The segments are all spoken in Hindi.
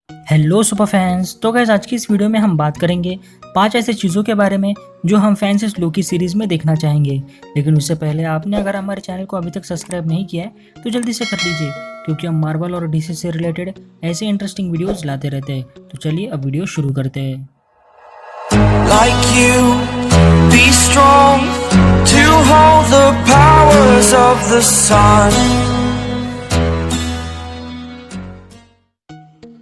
Hello super fans. तो गाइस आज की इस वीडियो में हम बात करेंगे 5 ऐसे चीज़ों के बारे में जो हम फैंस इस लोकी सीरीज में देखना चाहेंगे। लेकिन उससे पहले आपने अगर हमारे चैनल को अभी तक सब्सक्राइब नहीं किया है तो जल्दी से कर लीजिए, क्योंकि हम मार्वल और डीसी से रिलेटेड ऐसे इंटरेस्टिंग वीडियोस लाते रहते हैं। तो चलिए अब वीडियो शुरू करते हैं। Like you, be strong to hold the powers of the sun.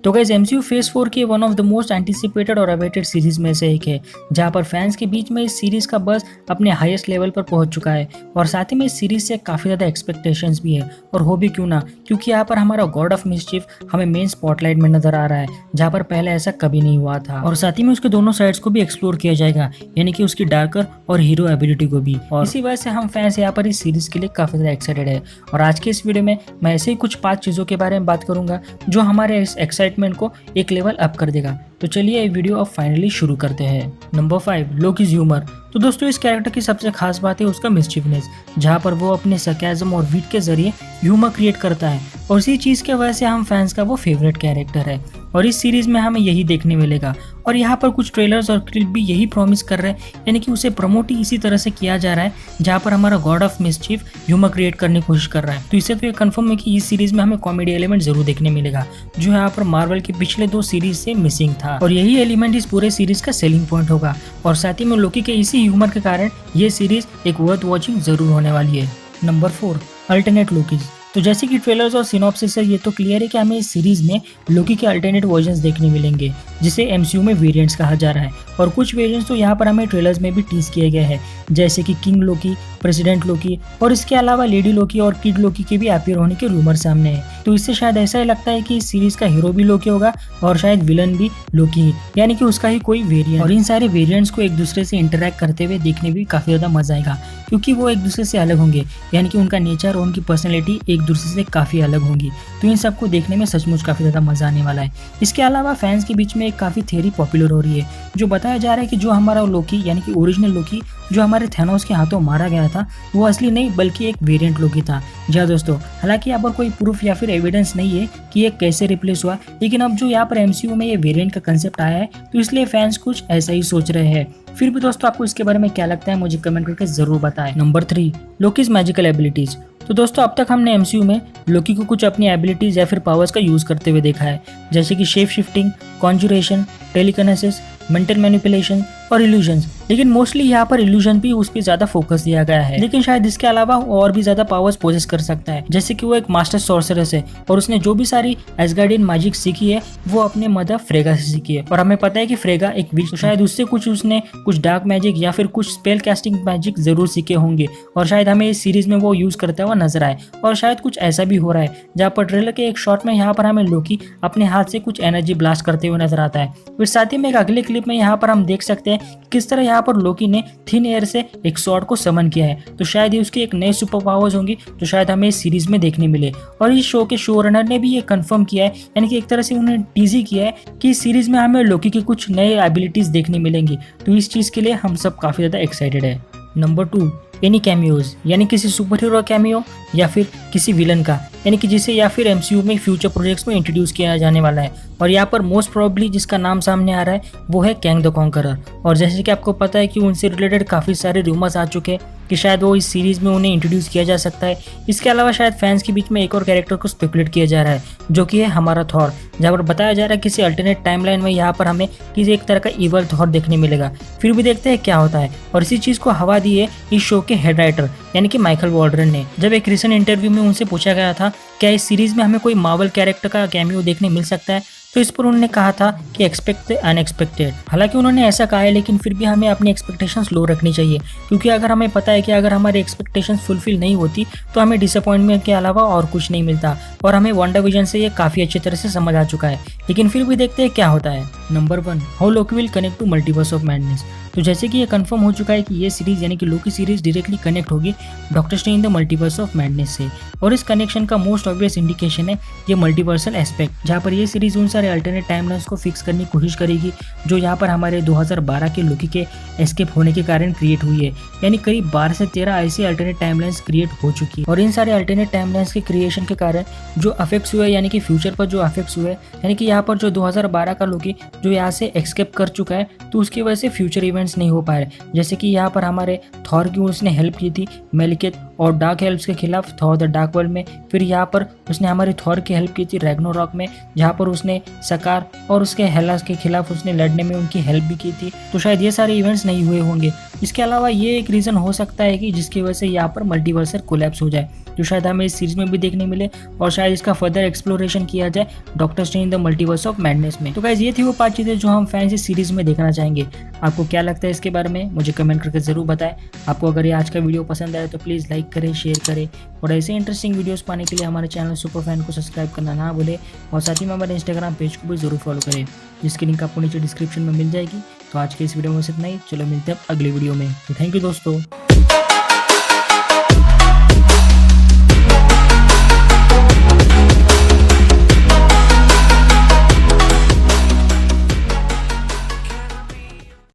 तो गाइस एमसीयू फेज 4 की one of the most anticipated और अवेटेड सीरीज में से एक है, जहां पर फैंस के बीच में इस सीरीज का बज़ अपने हाईएस्ट लेवल पर पहुंच चुका है। और साथ ही में इस सीरीज से काफी ज्यादा एक्सपेक्टेशंस भी है, और हो भी क्यों ना, क्योंकि यहाँ पर हमारा गॉड ऑफ मिस्चीफ हमें मेन स्पॉटलाइट में नजर आ रहा है, जहाँ पर पहले ऐसा कभी नहीं हुआ था। और साथ ही में उसके दोनों साइड्स को भी एक्सप्लोर किया जाएगा, यानी कि उसकी डार्कर और हीरो एबिलिटी को भी। और इसी वजह से हम फैंस यहाँ पर इस सीरीज के लिए काफी ज्यादा एक्साइटेड है। और आज के इस वीडियो में मैं ऐसे ही कुछ 5 चीजों के बारे में बात करूंगा जो हमारे इस एक्साइटमेंट को एक लेवल अप कर देगा। तो चलिए ये वीडियो अब फाइनली शुरू करते हैं। Number 5, Lokis humour. तो दोस्तों इस कैरेक्टर की सबसे खास बात है उसका मिस्चीफनेस, जहाँ पर वो अपने सरकाज़म और विट के जरिए ह्यूमर क्रिएट करता है, और इसी चीज़ के वजह से हम फैंस का वो फेवरेट कैरेक्टर है। और इस सीरीज में हमें यही देखने मिलेगा। और यहाँ पर कुछ ट्रेलर्स और क्लिप भी यही प्रॉमिस कर रहे हैं, यानी कि उसे प्रमोट ही इसी तरह से किया जा रहा है, जहाँ पर हमारा God of mischief humour create करने की कोशिश कर रहा है। तो इससे तो ये कंफर्म है कि इस सीरीज में हमें कॉमेडी एलिमेंट जरूर देखने मिलेगा, जो यहाँ पर मार्वल के पिछले 2 सीरीज से मिसिंग था। और यही एलिमेंट इस पूरे सीरीज का सेलिंग पॉइंट होगा। और साथ ही में लोकी के इसी ह्यूमर के कारण ये सीरीज एक वर्थ वॉचिंग जरूर होने वाली है। Number 4, alternate Lokis. तो जैसे कि ट्रेलर्स और सिनॉप्सिस से ये तो क्लियर है कि हमें इस सीरीज में लोकी के अल्टरनेट वर्जन्स देखने मिलेंगे, जिसे एमसीयू में वेरिएंट्स कहा जा रहा है। और कुछ वेरिएंट्स तो यहाँ पर हमें ट्रेलर्स में भी टीज किए गए हैं, जैसे कि किंग लोकी, प्रेसिडेंट लोकी, और इसके अलावा लेडी लोकी और किड लोकी के भी अपीयर होने के रूमर सामने है। तो इससे शायद ऐसा ही लगता है कि इस सीरीज का हीरो भी लोकी होगा और शायद विलन भी लोकी ही, यानी कि उसका ही कोई वेरिएंट। और इन सारे वेरिएंट्स को एक दूसरे से इंटरेक्ट करते हुए देखने भी काफी ज्यादा मजा आएगा, क्योंकि वो एक दूसरे से अलग होंगे, यानी कि उनका नेचर और उनकी पर्सनैलिटी एक दूसरे से काफी अलग होंगी। तो इन सबको देखने में सचमुच काफी ज्यादा मजा आने वाला है। इसके अलावा फैंस के बीच में एक काफी थ्योरी पॉपुलर हो रही है, जो बताया जा रहा है कि जो हमारा लोकी, यानी कि ओरिजिनल लोकी जो हमारे थैनोस के हाथों मारा गया था, वो असली नहीं बल्कि एक वेरिएंट लोकी था। जी हाँ दोस्तों, हालांकि यहाँ पर कोई प्रूफ या फिर एविडेंस नहीं है कि ये कैसे रिप्लेस हुआ, लेकिन अब जो यहाँ पर एमसीयू में ये वेरिएंट का कंसेप्ट आया है, तो इसलिए फैंस कुछ ऐसा ही सोच रहे हैं। फिर भी दोस्तों आपको इसके बारे में क्या लगता है मुझे कमेंट करके जरूर बताएं। Number 3, Lokis magical abilities. तो दोस्तों अब तक हमने एमसीयू में लोकी को कुछ अपनी एबिलिटीज या फिर पावर्स का यूज करते हुए देखा है, जैसे कि shape shifting, conjuration, telekinesis, mental manipulation और इल्यूजन्स। लेकिन मोस्टली यहाँ पर इल्यूजन भी उस पर ज्यादा फोकस दिया गया है, लेकिन शायद इसके अलावा और भी ज्यादा पावर्स पोजेस कर सकता है, जैसे कि वो एक मास्टर सॉर्सरस है और उसने जो भी सारी एसगार्डियन मैजिक सीखी है वो अपने मदर फ्रेगा से सीखी है। और हमें पता है कि फ्रेगा एक विच, तो शायद उससे उसने कुछ डार्क मैजिक या फिर कुछ स्पेल कास्टिंग मैजिक जरूर सीखे होंगे, और शायद हमें इस सीरीज में वो यूज करता हुआ नजर आए। और शायद कुछ ऐसा भी हो रहा है, जहाँ पर ट्रेलर के एक शॉट में यहाँ पर हमें लोकी अपने हाथ से कुछ एनर्जी ब्लास्ट करते हुए नजर आता है। फिर साथ ही में एक अगले क्लिप में यहाँ पर हम देख सकते हैं कि किस तरह यहाँ पर लोकी ने थिन एयर से एक स्वॉर्ड को समन किया है। तो शायद ये उसकी एक नई सुपर पावर्स होंगी, तो शायद हमें इस सीरीज में देखने मिले। और इस शो के शो रनर ने भी ये कंफर्म किया है, यानी कि एक तरह से उन्होंने टीजी किया है कि इस सीरीज में हमें लोकी की कुछ नए एबिलिटीज देखने मिलेंगी। तो इस चीज के लिए हम सब काफी ज्यादा एक्साइटेड है। नंबर 2, एनी कैमियोज, यानी किसी सुपर हीरो कैमियो या फिर किसी विलन का, यानी कि जिसे या फिर एमसीयू में फ्यूचर प्रोजेक्ट्स में इंट्रोड्यूस किया जाने वाला है। और यहाँ पर मोस्ट प्रोबेबली जिसका नाम सामने आ रहा है वो है कैंग द कॉन्करर। और जैसे कि आपको पता है कि उनसे रिलेटेड काफ़ी सारे रूमर्स आ चुके हैं कि शायद वो इस सीरीज में उन्हें इंट्रोड्यूस किया जा सकता है। इसके अलावा शायद फैंस के बीच में एक और कैरेक्टर को स्पेकुलेट किया जा रहा है, जो कि है हमारा थॉर, जहाँ पर बताया जा रहा है किसी अल्टरनेट टाइमलाइन में यहाँ पर हमें किसी एक तरह का इवल थॉर देखने मिलेगा। फिर भी देखते हैं क्या होता है। और इसी चीज़ को हवा दी है इस शो के हेड राइटर यानी कि माइकल वॉल्डरन ने, जब एक रिसेंट इंटरव्यू में उनसे पूछा गया था क्या इस सीरीज में हमें कोई मार्वल कैरेक्टर का कैमियो देखने मिल सकता है, तो इस पर उन्होंने कहा था कि एक्सपेक्ट द अनएक्सपेक्टेड। हालांकि उन्होंने ऐसा कहा है, लेकिन फिर भी हमें अपनी एक्सपेक्टेशंस लो रखनी चाहिए, क्योंकि अगर हमें पता है कि अगर हमारी एक्सपेक्टेशंस फुलफिल नहीं होती तो हमें डिसअपॉइंटमेंट के अलावा और कुछ नहीं मिलता। और हमें WandaVision से ये काफ़ी अच्छी तरह से समझ आ चुका है, लेकिन फिर भी देखते हैं क्या होता है। Number 1, how Loki will connect to multiverse of madness. तो जैसे कि ये कंफर्म हो चुका है कि ये सीरीज यानी कि लोकी सीरीज डायरेक्टली कनेक्ट होगी doctor strange in the multiverse of madness से, और इस कनेक्शन का मोस्ट ऑब्वियस इंडिकेशन है ये मल्टीवर्सल एस्पेक्ट, जहाँ पर ये सीरीज उन सारे अल्टरनेट टाइमलाइंस को फिक्स करने की कोशिश करेगी जो यहाँ पर हमारे 2012 के लोकी के एस्केप होने के कारण क्रिएट हुई है। यानी करीब 12 से 13 ऐसी अल्टरनेट टाइमलाइंस क्रिएट हो चुकी है, और इन सारे अल्टरनेट टाइमलाइंस के क्रिएशन के कारण जो अफेक्ट्स हुए यानी कि फ्यूचर पर जो अफेक्ट्स हुए, यानी कि यहाँ पर जो 2012 का लोकी जो यहाँ से एस्केप कर चुका है तो उसकी वजह से फ्यूचर इवेंट्स नहीं हो पा रहे। जैसे कि यहाँ पर हमारे थॉर की उसने हेल्प की थी मेलिकेथ और डार्क हेल्प्स के खिलाफ थॉर द डार्क वर्ल्ड में, फिर यहाँ पर उसने हमारी थॉर की हेल्प की थी रैग्नारोक में, जहाँ पर उसने सकार और उसके हेलास के खिलाफ उसने लड़ने में उनकी हेल्प भी की थी। तो शायद ये सारे इवेंट्स नहीं हुए होंगे। इसके अलावा ये एक रीज़न हो सकता है कि जिसकी वजह से यहाँ पर मल्टीवर्सल कोलैप्स हो जाए, जो शायद हमें इस सीरीज में भी देखने मिले और शायद इसका फर्दर एक्सप्लोरेशन किया जाए doctor strange in the multiverse of madness में। तो गाइस ये थी वो 5 चीज़ें जो हम फैंस इस सीरीज में देखना चाहेंगे। आपको क्या लगता है इसके बारे में मुझे कमेंट करके जरूर बताएं। आपको अगर ये आज का वीडियो पसंद आए तो प्लीज़ लाइक करें, शेयर करें, और ऐसे इंटरेस्टिंग वीडियोस पाने के लिए हमारे चैनल सुपर फैन को सब्सक्राइब करना ना भूलें, और साथ ही में हमारे इंस्टाग्राम पेज को भी जरूर फॉलो करें, जिसकी लिंक आपको नीचे डिस्क्रिप्शन में मिल जाएगी। तो आज के इस वीडियो में सिर्फ नहीं, चलो मिलते हैं अगले वीडियो में। तो थैंक यू दोस्तों।